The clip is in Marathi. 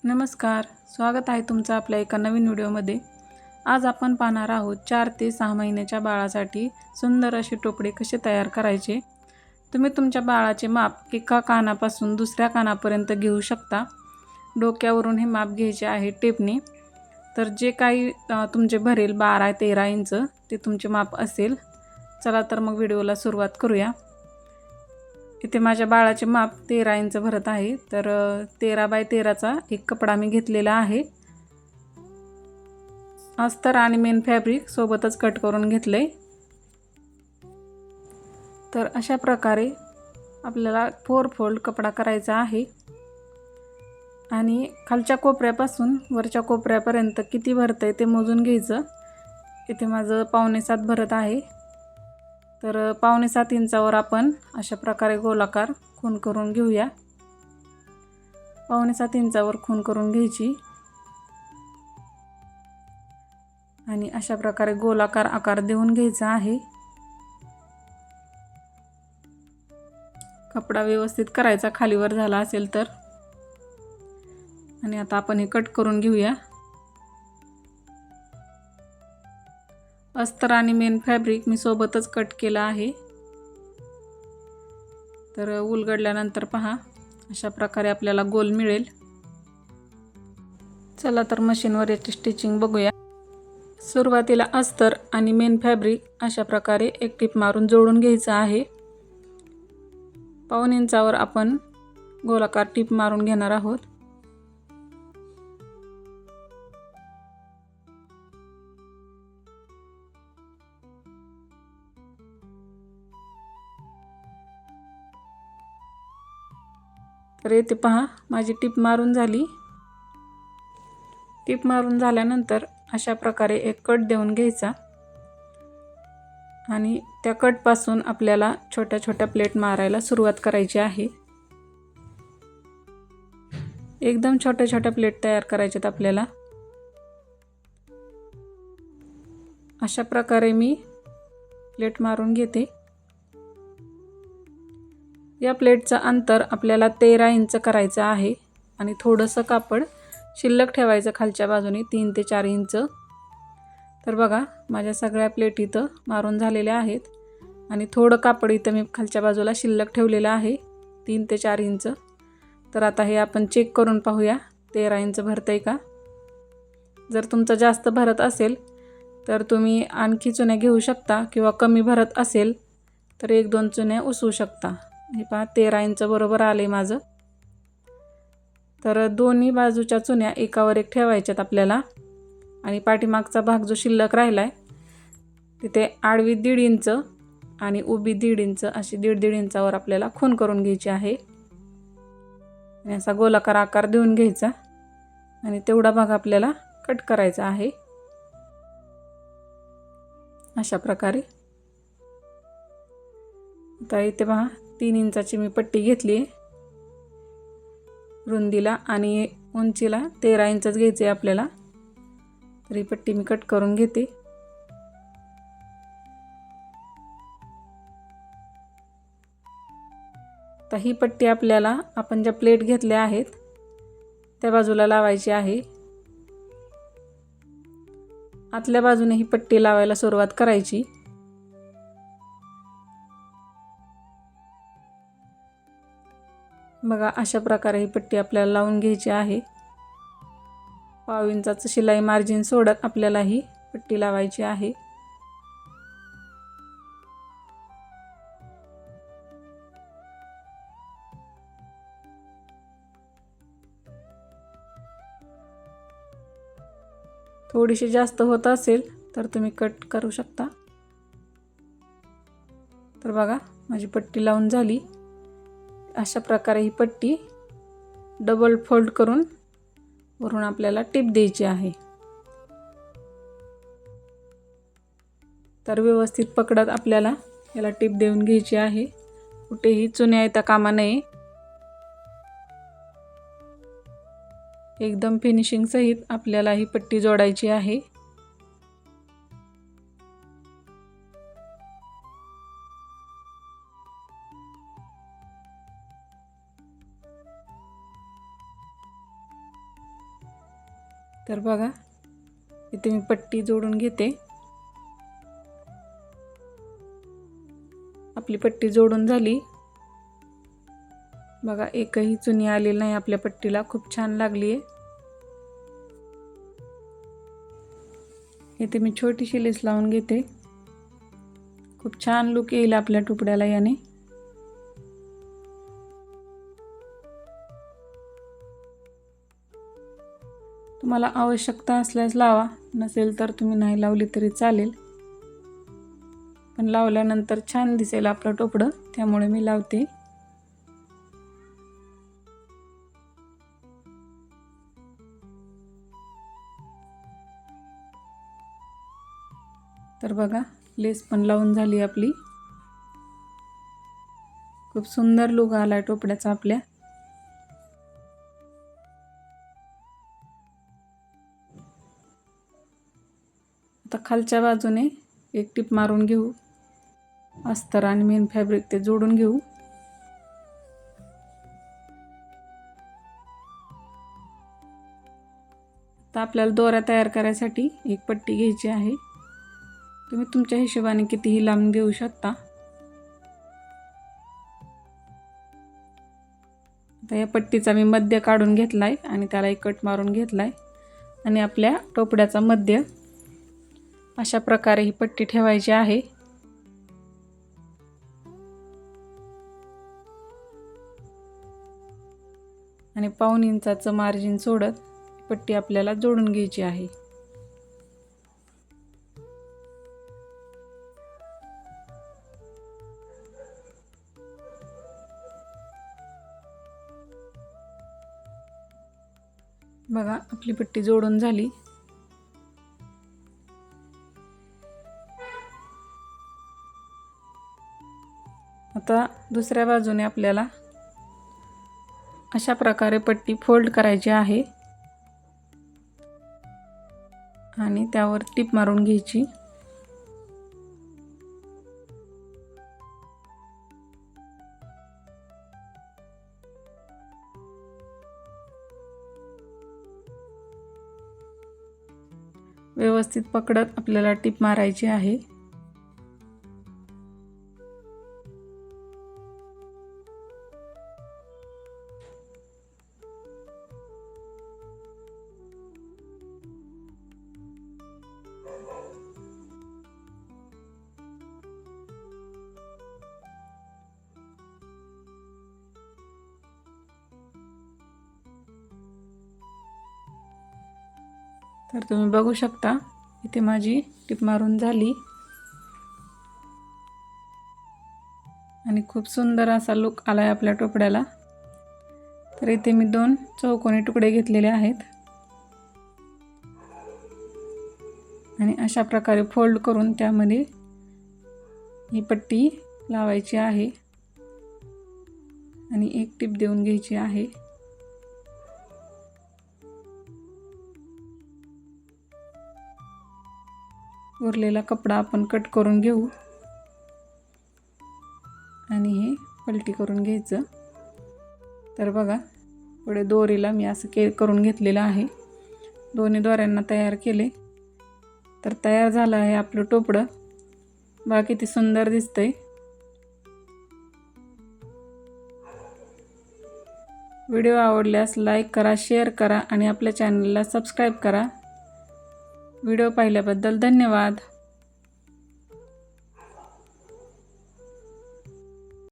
नमस्कार, स्वागत आहे तुमचं आपल्या एका नवीन व्हिडिओमध्ये। आज आपण पाहणार आहोत 4 ते 6 महिन्याच्या बाळासाठी सुंदर असे टोपडे कसे तयार करायचे। तुम्ही तुमच्या बाळाचे माप एका कानापासून दुसऱ्या कानापर्यंत घेऊ शकता। डोक्यावरून हे माप घ्यायचे आहे टेपने। तर जे काही तुमचे भरेल 12-13 इंच ते तुमचे माप असेल। चला तर मग व्हिडिओला सुरुवात करूया। इथे माझ्या बाळाचे माप 13 इंच भरत आहे। तर 13 बाय 13चा एक कपडा मी घेतलेला आहे। अस्तर आणि मेन फॅब्रिक सोबतच कट करून घेतले। तर अशा प्रकारे आपल्याला 4 फोल्ड कपडा करायचा आहे आणि खालच्या कोपऱ्यापासून वरच्या कोपऱ्यापर्यंत किती भरतंय ते मोजून घ्यायचं। इथे माझं 5.75 भरत आहे। तर 5.75 इंचावर आपण अशा प्रकारे गोलाकार खूण करून घेऊया। 5.75 इंचावर खूण करून घ्यायची आणि अशा प्रकारे गोलाकार आकार देऊन घ्यायचा आहे। कपडा व्यवस्थित करायचा खालीवर झाला असेल तर। आणि आता आपण हे कट करून घेऊया। अस्तर आणि मेन फॅब्रिक मी सोबतच कट केला आहे। तर उलगडल्यानंतर पहा अशा प्रकारे आपल्याला गोल मिळेल। चला तर मशीनवर याची स्टिचिंग बघूया। सुरुवातीला अस्तर आणि मेन फॅब्रिक अशा प्रकारे एक टिप मारून जोडून घ्यायचं आहे। 1.25 इंचावर आपण गोलाकार टिप मारून घेणार आहोत। तर इथे पहा माझी टिप मारून झाली। टिप मारून झाल्यानंतर अशा प्रकारे एक कट देऊन घ्यायचा आणि त्या कट पासून आपल्याला छोट्या छोट्या प्लेट मारायला सुरुवात करायची आहे। एकदम छोट्या छोट्या प्लेट तयार करायच्यात आपल्याला। अशा प्रकारे मी प्लेट मारून घेते। या प्लेटचं अंतर आपल्याला 13 इंच करायचं आहे आणि थोडंसं कापड शिल्लक ठेवायचं खालच्या बाजूने 3 ते 4 इंच। तर बघा माझ्या सगळ्या प्लेट इथं मारून झालेल्या आहेत आणि थोडं कापड इथं मी खालच्या बाजूला शिल्लक ठेवलेलं आहे 3 ते 4 इंच। तर आता हे आपण चेक करून पाहूया 13 इंच भरतंय का। जर तुमचं जास्त भरत असेल तर तुम्ही आणखी चुन्या घेऊ शकता किंवा कमी भरत असेल तर 1-2 चुन्या उसवू शकता। हे पहा 13 इंच बरोबर आले माझं। तर दोन्ही बाजूच्या चुन्या एकावर एक ठेवायच्यात आपल्याला आणि पाठीमागचा भाग जो शिल्लक राहिलाय तिथे आडवी 1.5 इंच आणि उभी 1.5 इंच अशी 1.5 इंचावर आपल्याला खूण करून घ्यायची आहे आणि असा गोलाकार आकार देऊन घ्यायचा आणि तेवढा भाग आपल्याला कट करायचा आहे अशा प्रकारे। आता इथे पहा 3 इंचाची मी पट्टी घेतली आहे रुंदीला आणि उंचीला 13 इंचच घ्यायचे आपल्याला। तर ही पट्टी मी कट करून घेते। आता ही पट्टी आपल्याला आपण ज्या प्लेट घेतल्या आहेत त्या बाजूला लावायची आहे। आतल्या बाजूने ही पट्टी लावायला सुरुवात करायची। बघा अशा प्रकारे ही पट्टी आपल्याला लावून घ्यायची आहे। 1.5 इंचाचं शिलाई मार्जिन सोडत आपल्याला ही पट्टी लावायची आहे। थोडीशी जास्त होत असेल तर तुम्ही कट करू शकता। तर बघा माझी पट्टी लावून झाली। अशा प्रकारे ही पट्टी डबल फोल्ड करून वरून आपल्याला टिप द्यायची आहे। तर व्यवस्थित पकडत आपल्याला याला टिप देऊन घ्यायची आहे। कुठेही चुन्या येता कामा नये। एकदम फिनिशिंग सहित आपल्याला ही पट्टी जोडायची आहे। तर बघा इथे मी पट्टी जोडून घेते. आपली पट्टी जोडून झाली. बघा एकही चुनी आलेली नाही आपल्या पट्टीला, खूप छान लागली आहे. इथे मी छोटीशी लेस लावून घेते. खूप छान लुक येईल आपल्या टोपड्याला याने. तुम्हाला आवश्यकता असल्यास लावा, नसेल तर तुम्ही नाही लावली तरी चालेल, पण लावल्यानंतर छान दिसेल आपलं टोपडं, त्यामुळे मी लावते. तर बघा लेस पण लावून झाली आपली. खूप सुंदर लुक आलाय टोपड्याचा आपल्या. आता खालच्या बाजूने एक टिप मारून घेऊ. अस्तर आणि मेन फॅब्रिक ते जोडून घेऊ. आता आपल्याला दोरा तयार करायसाठी एक पट्टी घ्यायची आहे. तुम्ही तुमच्या हिशोबाने कितीही लांब घेऊ शकता. आता या पट्टीचा मी मध्य काढून घेतलाय आणि त्याला एक कट मारून घेतलाय आणि आपल्या टोपड्याचा मध्य अशा प्रकारे ही पट्टी ठेवायची आहे. आणि 1/2 इंचाचं मार्जिन सोडत पट्टी आपल्याला जोडून घ्यायची आहे. बघा आपली पट्टी जोडून झाली. आता दुसऱ्या बाजूने आपल्याला अशा प्रकारे पट्टी फोल्ड करायची आहे आणि त्यावर टिप मारून घ्यायची. व्यवस्थित पकडत आपल्याला टिप मारायची आहे. तर तुम्ही बघू शकता इथे माझी टिप मारून झाली आणि खूप सुंदर असा लुक आलाय आपल्या टोपड्याला. तर इथे मी 2 चौकोनी तुकडे घेतलेले आहेत आणि अशा प्रकारे फोल्ड करून त्यामध्ये ही पट्टी लावायची आहे आणि एक टिप देऊन घ्यायची आहे. उरलेला कपडा आपण कट करून घेऊ आणि हे पलटी करून घ्यायचं. तर बघा पुढे दोरीला मी असं करून घेतलेलं आहे. दोन्ही दोऱ्यांना तयार केले. तर तयार झालं आहे आपलं टोपडं. बघा किती सुंदर दिसतंय. व्हिडिओ आवडल्यास लाईक करा, शेअर करा आणि आपल्या चॅनलला सबस्क्राईब करा. व्हिडिओ पाहिल्याबद्दल धन्यवाद.